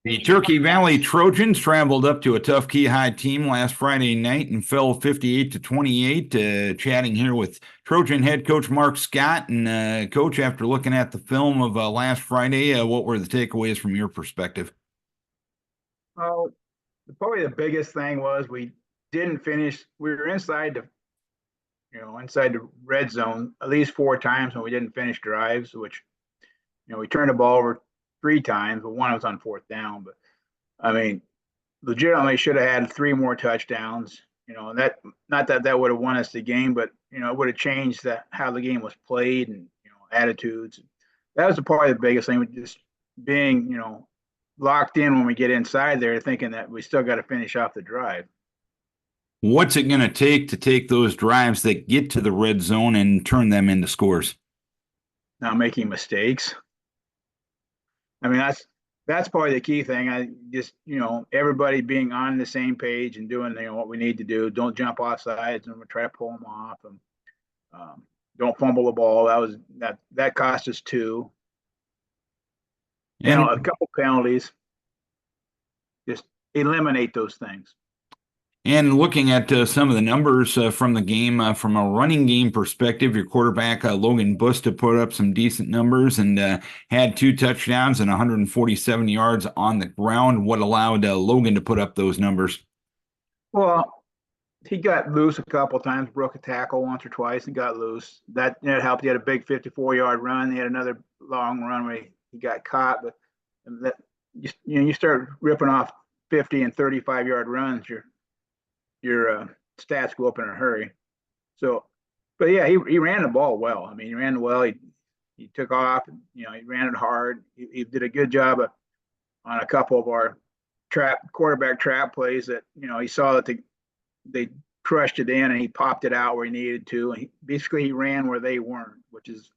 The Turkey Valley Trojans traveled up to a tough Key High team last Friday night and fell 58-28. Chatting here with Trojan head coach Mark Scott. And coach, after looking at the film of last Friday, what were the takeaways from your perspective? Oh, probably the biggest thing was we didn't finish. We were inside the red zone at least 4 times when we didn't finish drives, which, we turned the ball over 3 times, but one was on fourth down. But I mean, legitimately should have had 3 more touchdowns. And that, not that that would have won us the game, but it would have changed how the game was played and attitudes. That was probably the biggest thing, just being locked in when we get inside there, thinking that we still got to finish off the drive. What's it going to take those drives that get to the red zone and turn them into scores? Not making mistakes. I mean, that's probably the key thing. I just, everybody being on the same page and doing what we need to do. Don't jump off sides and try to pull them off. And don't fumble the ball. That cost us 2. And a couple penalties. Just eliminate those things. And looking at some of the numbers from the game, from a running game perspective, your quarterback, Logan Busta, put up some decent numbers and had 2 touchdowns and 147 yards on the ground. What allowed Logan to put up those numbers? Well, he got loose a couple of times, broke a tackle once or twice and got loose. That helped. He had a big 54-yard run. He had another long run where he got caught. But that, you start ripping off 50 and 35-yard runs, your stats go up in a hurry. So, but yeah, he ran the ball well. I mean, he ran well. He took off. And, he ran it hard. He did a good job on a couple of our quarterback trap plays that he saw that they crushed it in and he popped it out where he needed to. And he ran where they weren't, which is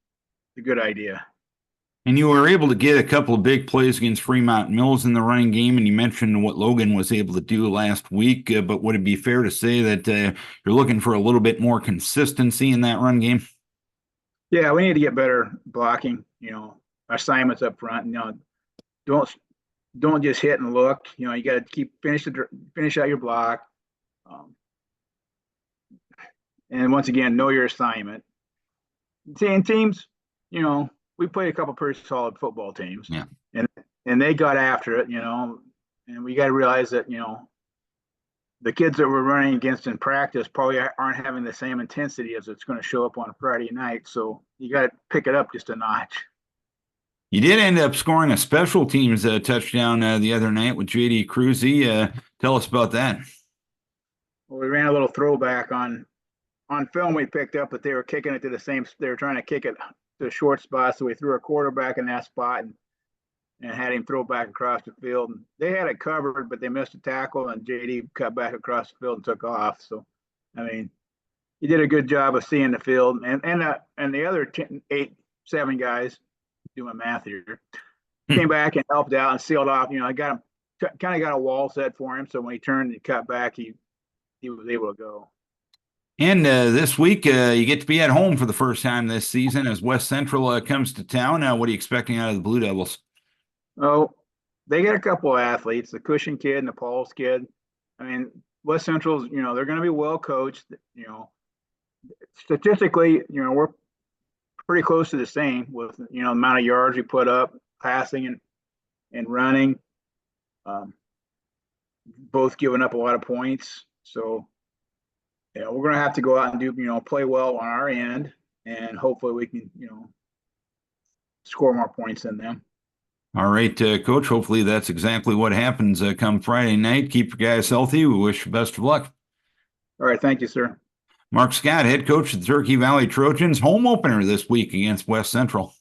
a good idea. And you were able to get a couple of big plays against Fremont Mills in the running game, and you mentioned what Logan was able to do last week, but would it be fair to say that you're looking for a little bit more consistency in that run game? Yeah, we need to get better blocking, assignments up front. Don't just hit and look. You got to finish out your block. And once again, know your assignment. Seeing teams, we played a couple pretty solid football teams. Yeah. And they got after it, and we got to realize that, the kids that we're running against in practice probably aren't having the same intensity as it's going to show up on a Friday night. So you got to pick it up just a notch. You did end up scoring a special teams touchdown the other night with J.D. Cruzy. Tell us about that. Well, we ran a little throwback on film we picked up, but they were kicking it to they were trying to kick it to a short spot. So we threw a quarterback in that spot and had him throw back across the field. And they had it covered, but they missed a tackle and JD cut back across the field and took off. So, I mean, he did a good job of seeing the field and the other 7 guys, doing math here, came back and helped out and sealed off. I got him, kind of got a wall set for him. So when he turned and cut back, he was able to go. And this week, you get to be at home for the first time this season as West Central comes to town. What are you expecting out of the Blue Devils? Oh, they got a couple of athletes, the Cushing kid and the Pauls kid. I mean, West Central's, they're going to be well coached. Statistically, we're pretty close to the same with, the amount of yards we put up, passing and running. Both giving up a lot of points. So, we're going to have to go out and do, play well on our end, and hopefully we can, score more points than them. All right, Coach, hopefully that's exactly what happens come Friday night. Keep your guys healthy. We wish you best of luck. All right, thank you, sir. Mark Scott, head coach of the Turkey Valley Trojans, home opener this week against West Central.